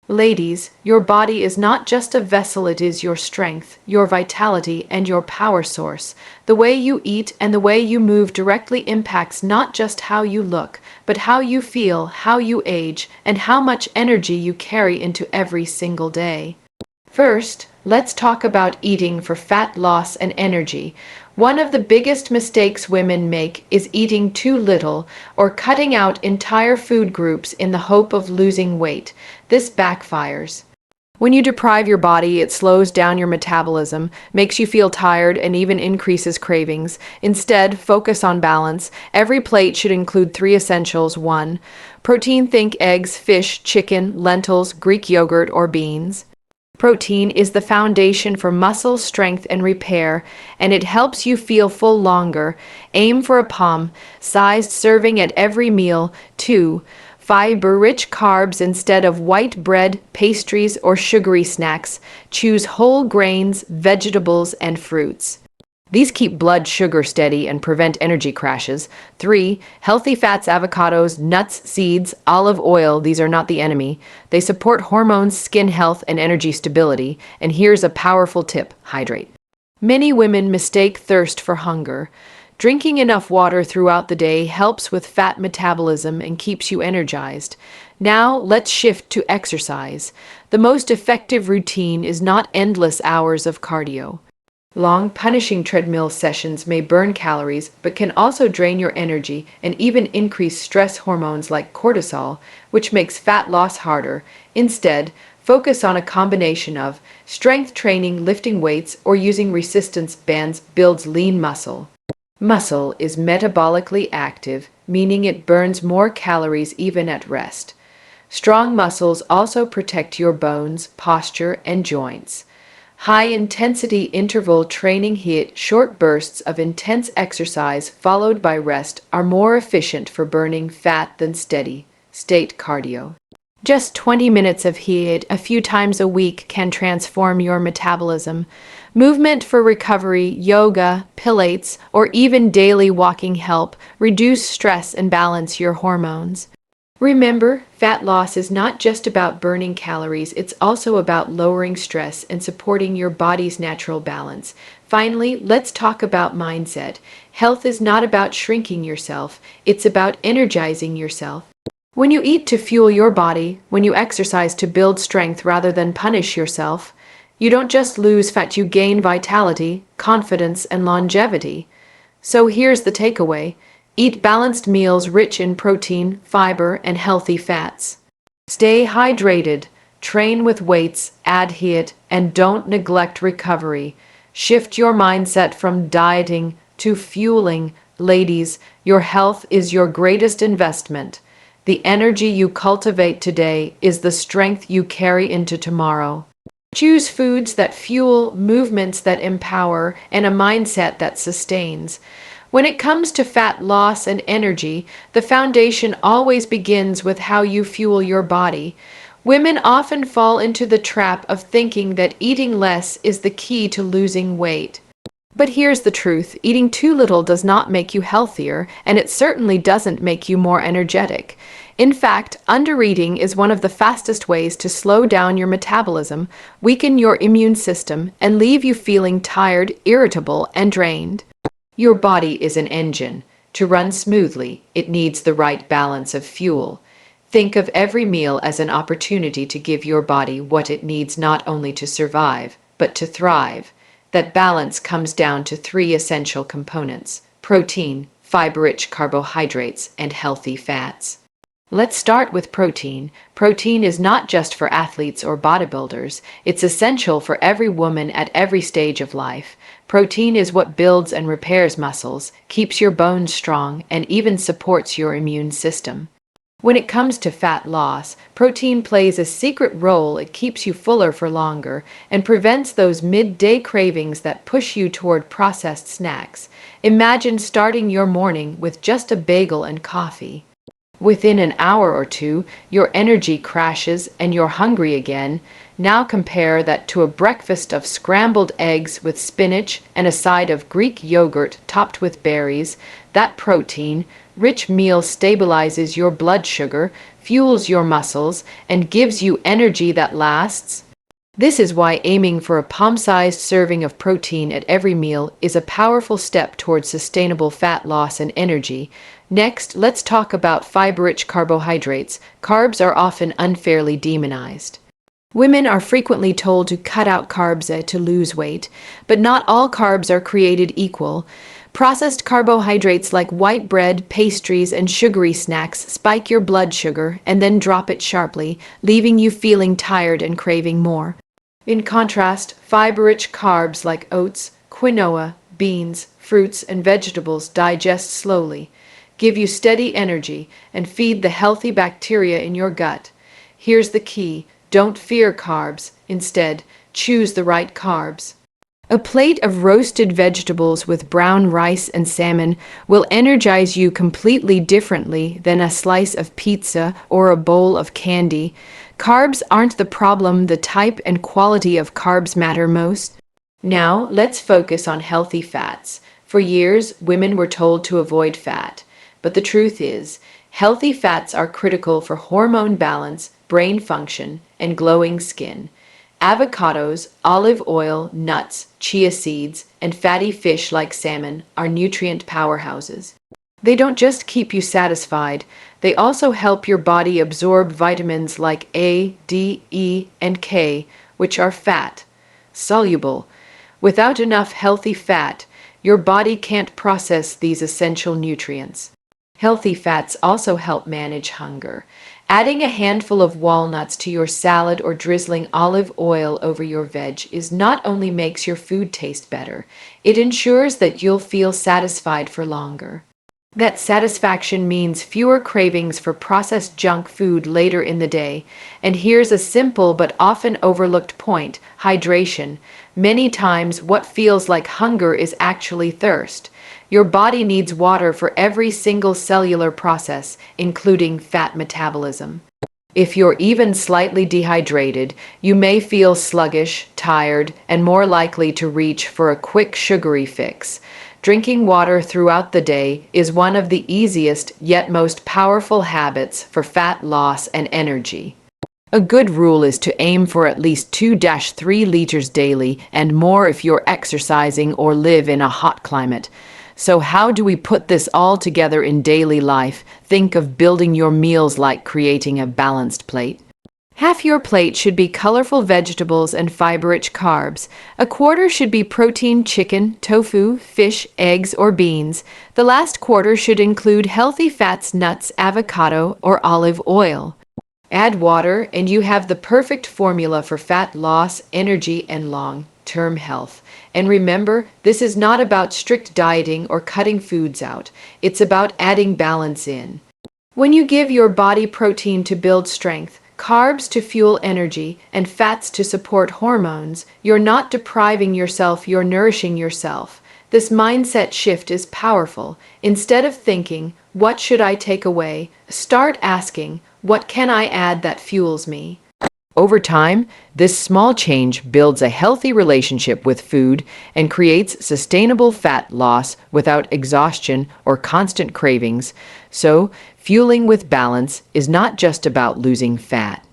Ladies, your body is not just a vessel, it is your strength, your vitality, and your power source. The way you eat and the way you move directly impacts not just how you look, but how you feel, how you age, and how much energy you carry into every single day. First, let's talk about eating for fat loss and energy. One of the biggest mistakes women make is eating too little or cutting out entire food groups in the hope of losing weight. This backfires. When you deprive your body, it slows down your metabolism, makes you feel tired, and even increases cravings. Instead, focus on balance. Every plate should include three essentials. 1. Protein, think eggs, fish, chicken, lentils, Greek yogurt, or beans. Protein is the foundation for muscle strength and repair, and it helps you feel full longer. Aim for a palm-sized serving at every meal. 2. Fiber-rich carbs instead of white bread, pastries, or sugary snacks. Choose whole grains, vegetables, and fruits. These keep blood sugar steady and prevent energy crashes. 3. Healthy fats, avocados, nuts, seeds, olive oil. These are not the enemy. They support hormones, skin health, and energy stability. And here's a powerful tip: hydrate. Many women mistake thirst for hunger. Drinking enough water throughout the day helps with fat metabolism and keeps you energized. Now, let's shift to exercise. The most effective routine is not endless hours of cardio. Long, punishing treadmill sessions may burn calories, but can also drain your energy and even increase stress hormones like cortisol, which makes fat loss harder. Instead, focus on a combination of strength training, lifting weights, or using resistance bands builds lean muscle. Muscle is metabolically active, meaning it burns more calories even at rest. Strong muscles also protect your bones, posture, and joints. High-intensity interval training HIIT, short bursts of intense exercise followed by rest, are more efficient for burning fat than steady-state cardio. Just 20 minutes of HIIT a few times a week can transform your metabolism. Movement for recovery, yoga, Pilates, or even daily walking help reduce stress and balance your hormones. Remember, fat loss is not just about burning calories, it's also about lowering stress and supporting your body's natural balance. Finally, let's talk about mindset. Health is not about shrinking yourself, it's about energizing yourself. When you eat to fuel your body, when you exercise to build strength rather than punish yourself, you don't just lose fat, you gain vitality, confidence, and longevity. So here's the takeaway. Eat balanced meals rich in protein, fiber, and healthy fats. Stay hydrated, train with weights, add HIIT, and don't neglect recovery. Shift your mindset from dieting to fueling. Ladies, your health is your greatest investment. The energy you cultivate today is the strength you carry into tomorrow. Choose foods that fuel, movements that empower, and a mindset that sustains. When it comes to fat loss and energy, the foundation always begins with how you fuel your body. Women often fall into the trap of thinking that eating less is the key to losing weight. But here's the truth: eating too little does not make you healthier, and it certainly doesn't make you more energetic. In fact, undereating is one of the fastest ways to slow down your metabolism, weaken your immune system, and leave you feeling tired, irritable, and drained. Your body is an engine. To run smoothly, it needs the right balance of fuel. Think of every meal as an opportunity to give your body what it needs, not only to survive, but to thrive. That balance comes down to three essential components: protein, fiber-rich carbohydrates, and healthy fats. Let's start with protein. Protein is not just for athletes or bodybuilders. It's essential for every woman at every stage of life. Protein is what builds and repairs muscles, keeps your bones strong, and even supports your immune system. When it comes to fat loss, protein plays a secret role. It keeps you fuller for longer and prevents those midday cravings that push you toward processed snacks. Imagine starting your morning with just a bagel and coffee. Within an hour or two, your energy crashes and you're hungry again. Now compare that to a breakfast of scrambled eggs with spinach and a side of Greek yogurt topped with berries. That protein-rich meal stabilizes your blood sugar, fuels your muscles, and gives you energy that lasts? This is why aiming for a palm-sized serving of protein at every meal is a powerful step towards sustainable fat loss and energy. Next, let's talk about fiber-rich carbohydrates. Carbs are often unfairly demonized. Women are frequently told to cut out carbs to lose weight, but not all carbs are created equal. Processed carbohydrates like white bread, pastries, and sugary snacks spike your blood sugar and then drop it sharply, leaving you feeling tired and craving more. In contrast, fiber-rich carbs like oats, quinoa, beans, fruits, and vegetables digest slowly, give you steady energy, and feed the healthy bacteria in your gut. Here's the key: don't fear carbs. Instead, choose the right carbs. A plate of roasted vegetables with brown rice and salmon will energize you completely differently than a slice of pizza or a bowl of candy. Carbs aren't the problem, the type and quality of carbs matter most. Now, let's focus on healthy fats. For years, women were told to avoid fat. But the truth is, healthy fats are critical for hormone balance, brain function, and glowing skin. Avocados, olive oil, nuts, chia seeds, and fatty fish like salmon are nutrient powerhouses. They don't just keep you satisfied, they also help your body absorb vitamins like A, D, E, and K, which are fat soluble. Without enough healthy fat, your body can't process these essential nutrients. Healthy fats also help manage hunger. Adding a handful of walnuts to your salad or drizzling olive oil over your veg is not only makes your food taste better, it ensures that you'll feel satisfied for longer. That satisfaction means fewer cravings for processed junk food later in the day. And here's a simple but often overlooked point: hydration. Many times, what feels like hunger is actually thirst. Your body needs water for every single cellular process, including fat metabolism. If you're even slightly dehydrated, you may feel sluggish, tired, and more likely to reach for a quick sugary fix. Drinking water throughout the day is one of the easiest yet most powerful habits for fat loss and energy. A good rule is to aim for at least 2-3 liters daily, and more if you're exercising or live in a hot climate. So how do we put this all together in daily life? Think of building your meals like creating a balanced plate. Half your plate should be colorful vegetables and fiber-rich carbs. A quarter should be protein, chicken, tofu, fish, eggs, or beans. The last quarter should include healthy fats, nuts, avocado, or olive oil. Add water, and you have the perfect formula for fat loss, energy, and long-term health. And remember, this is not about strict dieting or cutting foods out. It's about adding balance in. When you give your body protein to build strength, carbs to fuel energy, and fats to support hormones, you're not depriving yourself, you're nourishing yourself. This mindset shift is powerful. Instead of thinking, what should I take away? Start asking, what can I add that fuels me? Over time, this small change builds a healthy relationship with food and creates sustainable fat loss without exhaustion or constant cravings. So, fueling with balance is not just about losing fat.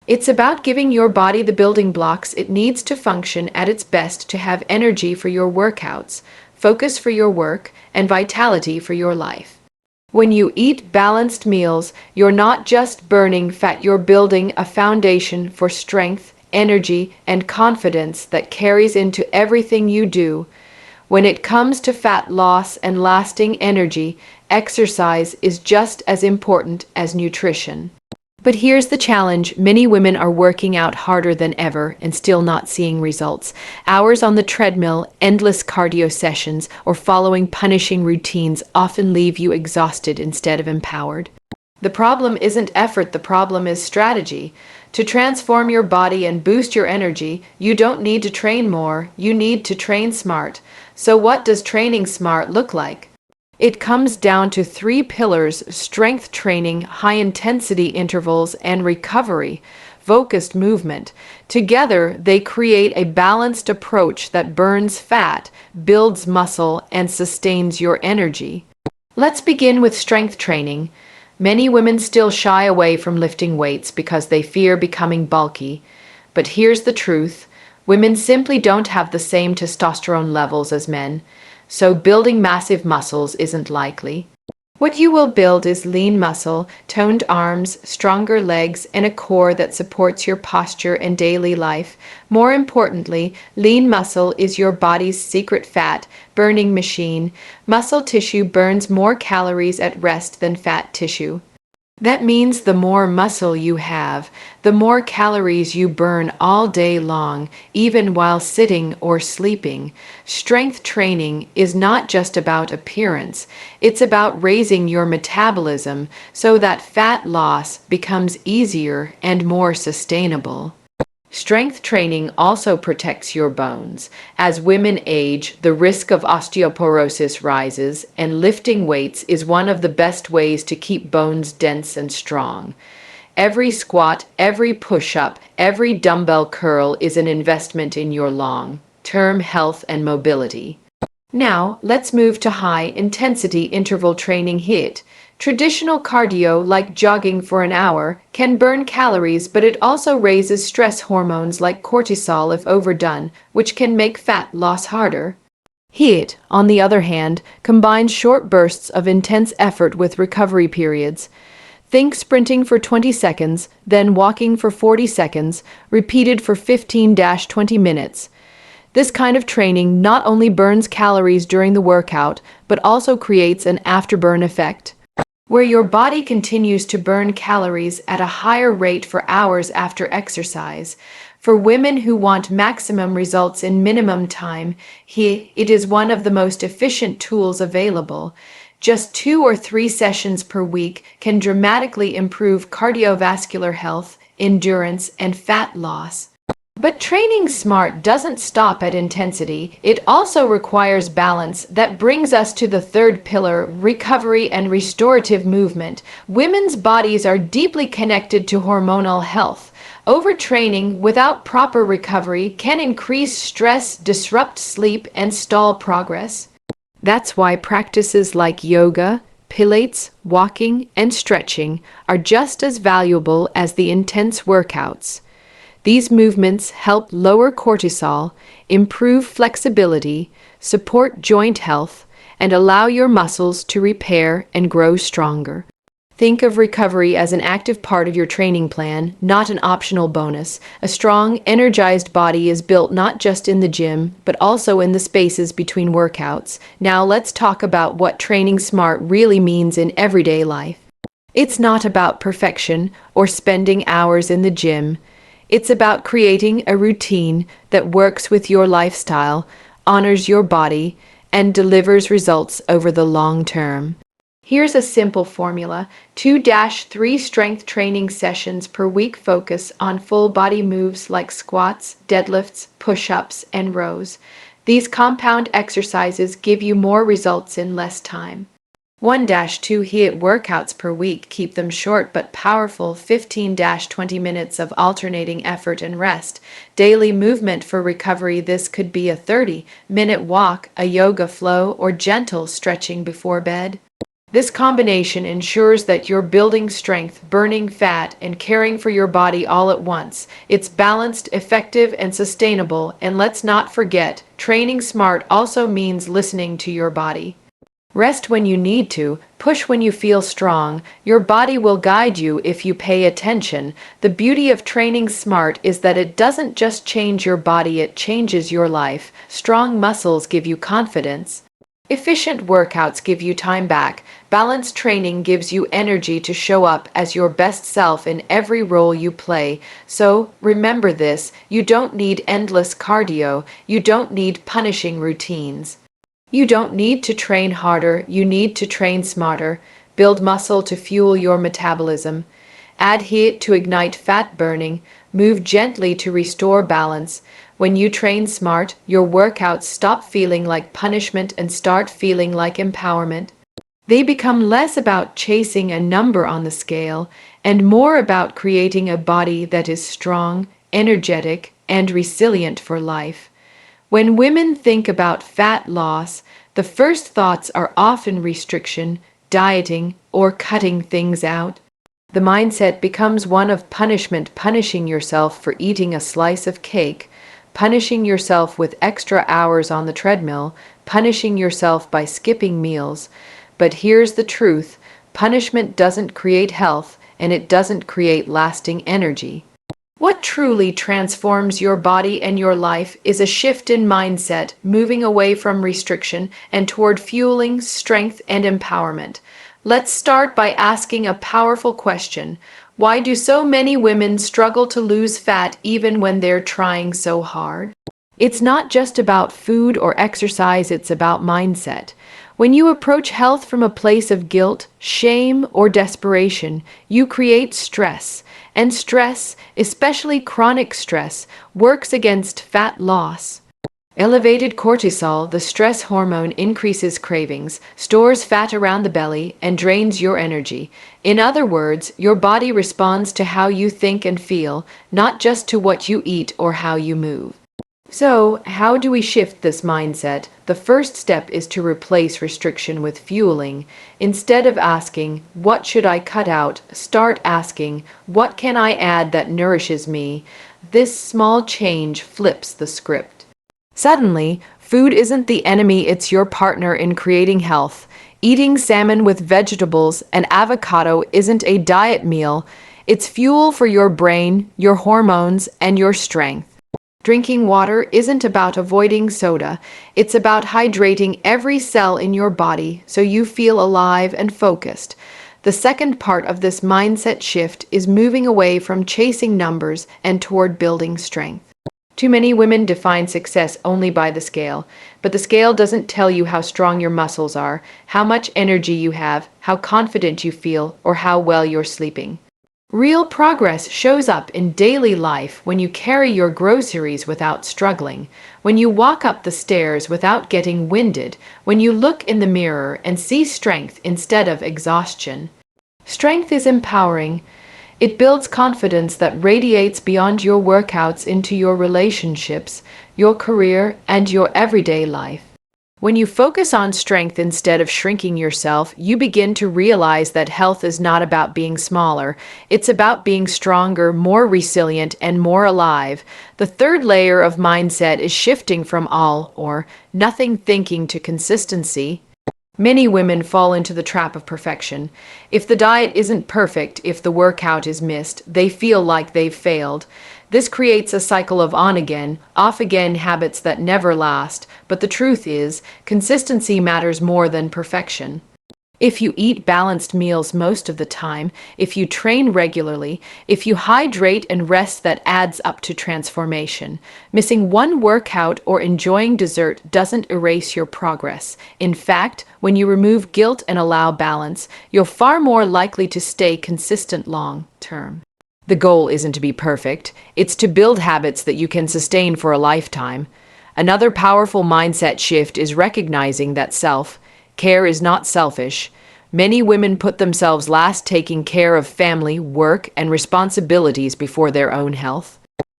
It's about giving your body the building blocks it needs to function at its best, to have energy for your workouts, focus for your work, and vitality for your life. When you eat balanced meals, you're not just burning fat, you're building a foundation for strength, energy, and confidence that carries into everything you do. When it comes to fat loss and lasting energy, exercise is just as important as nutrition. But here's the challenge: many women are working out harder than ever and still not seeing results. Hours on the treadmill, endless cardio sessions, or following punishing routines often leave you exhausted instead of empowered. The problem isn't effort, the problem is strategy. To transform your body and boost your energy, you don't need to train more, you need to train smart. So what does training smart look like? It comes down to 3 pillars: strength training, high-intensity intervals, and recovery, focused movement. Together, they create a balanced approach that burns fat, builds muscle, and sustains your energy. Let's begin with strength training. Many women still shy away from lifting weights because they fear becoming bulky. But here's the truth. Women simply don't have the same testosterone levels as men, so building massive muscles isn't likely. What you will build is lean muscle, toned arms, stronger legs, and a core that supports your posture and daily life. More importantly, lean muscle is your body's secret fat burning machine. Muscle tissue burns more calories at rest than fat tissue. That means the more muscle you have, the more calories you burn all day long, even while sitting or sleeping. Strength training is not just about appearance, it's about raising your metabolism so that fat loss becomes easier and more sustainable. Strength training also protects your bones. As women age, the risk of osteoporosis rises, and lifting weights is one of the best ways to keep bones dense and strong. Every squat, every push-up, every dumbbell curl is an investment in your long-term health and mobility. Now, let's move to high-intensity interval training HIIT. Traditional cardio, like jogging for an hour, can burn calories, but it also raises stress hormones like cortisol if overdone, which can make fat loss harder. HIIT, on the other hand, combines short bursts of intense effort with recovery periods. Think sprinting for 20 seconds, then walking for 40 seconds, repeated for 15-20 minutes. This kind of training not only burns calories during the workout, but also creates an afterburn effect, where your body continues to burn calories at a higher rate for hours after exercise. For women who want maximum results in minimum time, it is one of the most efficient tools available. Just 2 or 3 sessions per week can dramatically improve cardiovascular health, endurance, and fat loss. But training smart doesn't stop at intensity. It also requires balance. That brings us to the third pillar, recovery and restorative movement. Women's bodies are deeply connected to hormonal health. Overtraining without proper recovery can increase stress, disrupt sleep, and stall progress. That's why practices like yoga, Pilates, walking, and stretching are just as valuable as the intense workouts. These movements help lower cortisol, improve flexibility, support joint health, and allow your muscles to repair and grow stronger. Think of recovery as an active part of your training plan, not an optional bonus. A strong, energized body is built not just in the gym, but also in the spaces between workouts. Now let's talk about what training smart really means in everyday life. It's not about perfection or spending hours in the gym. It's about creating a routine that works with your lifestyle, honors your body, and delivers results over the long term. Here's a simple formula. 2-3 strength training sessions per week focus on full body moves like squats, deadlifts, push-ups, and rows. These compound exercises give you more results in less time. 1-2 HIIT workouts per week. Keep them short but powerful, 15-20 minutes of alternating effort and rest. Daily movement for recovery. This could be a 30-minute walk, a yoga flow, or gentle stretching before bed. This combination ensures that you're building strength, burning fat, and caring for your body all at once. It's balanced, effective, and sustainable. And let's not forget, training smart also means listening to your body. Rest when you need to, push when you feel strong. Your body will guide you if you pay attention. The beauty of training smart is that it doesn't just change your body, it changes your life. Strong muscles give you confidence. Efficient workouts give you time back. Balanced training gives you energy to show up as your best self in every role you play. So, remember this, you don't need endless cardio. You don't need punishing routines. You don't need to train harder, you need to train smarter. Build muscle to fuel your metabolism. Add HIIT to ignite fat burning. Move gently to restore balance. When you train smart, your workouts stop feeling like punishment and start feeling like empowerment. They become less about chasing a number on the scale and more about creating a body that is strong, energetic, and resilient for life. When women think about fat loss, the first thoughts are often restriction, dieting, or cutting things out. The mindset becomes one of punishment, punishing yourself for eating a slice of cake, punishing yourself with extra hours on the treadmill, punishing yourself by skipping meals. But here's the truth: punishment doesn't create health, and it doesn't create lasting energy. What truly transforms your body and your life is a shift in mindset, moving away from restriction and toward fueling, strength, and empowerment. Let's start by asking a powerful question. Why do so many women struggle to lose fat even when they're trying so hard? It's not just about food or exercise, it's about mindset. When you approach health from a place of guilt, shame, or desperation, you create stress. And stress, especially chronic stress, works against fat loss. Elevated cortisol, the stress hormone, increases cravings, stores fat around the belly, and drains your energy. In other words, your body responds to how you think and feel, not just to what you eat or how you move. So, how do we shift this mindset? The first step is to replace restriction with fueling. Instead of asking, "What should I cut out?" start asking, "What can I add that nourishes me?" This small change flips the script. Suddenly, food isn't the enemy, it's your partner in creating health. Eating salmon with vegetables and avocado isn't a diet meal, it's fuel for your brain, your hormones, and your strength. Drinking water isn't about avoiding soda, it's about hydrating every cell in your body so you feel alive and focused. The second part of this mindset shift is moving away from chasing numbers and toward building strength. Too many women define success only by the scale, but the scale doesn't tell you how strong your muscles are, how much energy you have, how confident you feel, or how well you're sleeping. Real progress shows up in daily life when you carry your groceries without struggling, when you walk up the stairs without getting winded, when you look in the mirror and see strength instead of exhaustion. Strength is empowering. It builds confidence that radiates beyond your workouts into your relationships, your career, and your everyday life. When you focus on strength instead of shrinking yourself, you begin to realize that health is not about being smaller. It's about being stronger, more resilient, and more alive. The third layer of mindset is shifting from all or nothing thinking to consistency. Many women fall into the trap of perfection. If the diet isn't perfect, if the workout is missed, they feel like they've failed. This creates a cycle of on-again, off-again habits that never last. But the truth is, consistency matters more than perfection. If you eat balanced meals most of the time, if you train regularly, if you hydrate and rest, that adds up to transformation. Missing one workout or enjoying dessert doesn't erase your progress. In fact, when you remove guilt and allow balance, you're far more likely to stay consistent long term. The goal isn't to be perfect, it's to build habits that you can sustain for a lifetime. Another powerful mindset shift is recognizing that self-care is not selfish. Many women put themselves last, taking care of family, work, and responsibilities before their own health.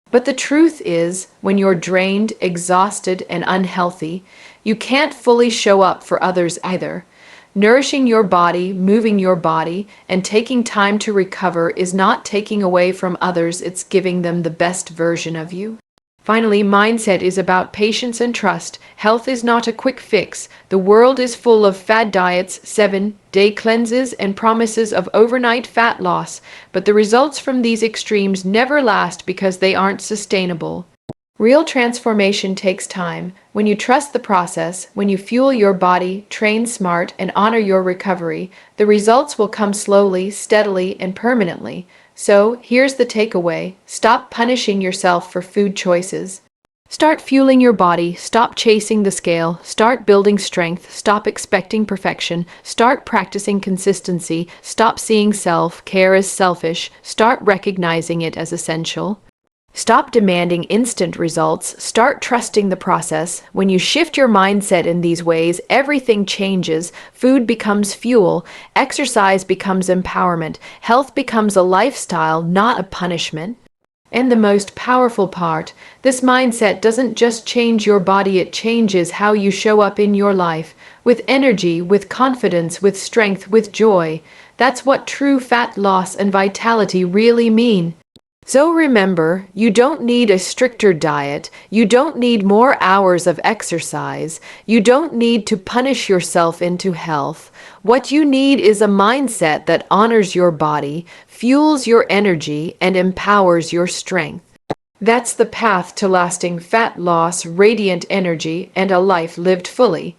But the truth is, when you're drained, exhausted, and unhealthy, you can't fully show up for others either. Nourishing your body, moving your body, and taking time to recover is not taking away from others, it's giving them the best version of you. Finally, mindset is about patience and trust. Health is not a quick fix. The world is full of fad diets, 7-day cleanses, and promises of overnight fat loss, but the results from these extremes never last because they aren't sustainable. Real transformation takes time. When you trust the process, when you fuel your body, train smart, and honor your recovery, the results will come slowly, steadily, and permanently. So, here's the takeaway. Stop punishing yourself for food choices. Start fueling your body, stop chasing the scale, start building strength, stop expecting perfection, start practicing consistency, stop seeing self-care as selfish, start recognizing it as essential. Stop demanding instant results, start trusting the process. When you shift your mindset in these ways, everything changes. Food becomes fuel, exercise becomes empowerment, health becomes a lifestyle, not a punishment. And the most powerful part, this mindset doesn't just change your body, it changes how you show up in your life, with energy, with confidence, with strength, with joy. That's what true fat loss and vitality really mean. So remember, you don't need a stricter diet, you don't need more hours of exercise, you don't need to punish yourself into health. What you need is a mindset that honors your body, fuels your energy, and empowers your strength. That's the path to lasting fat loss, radiant energy, and a life lived fully.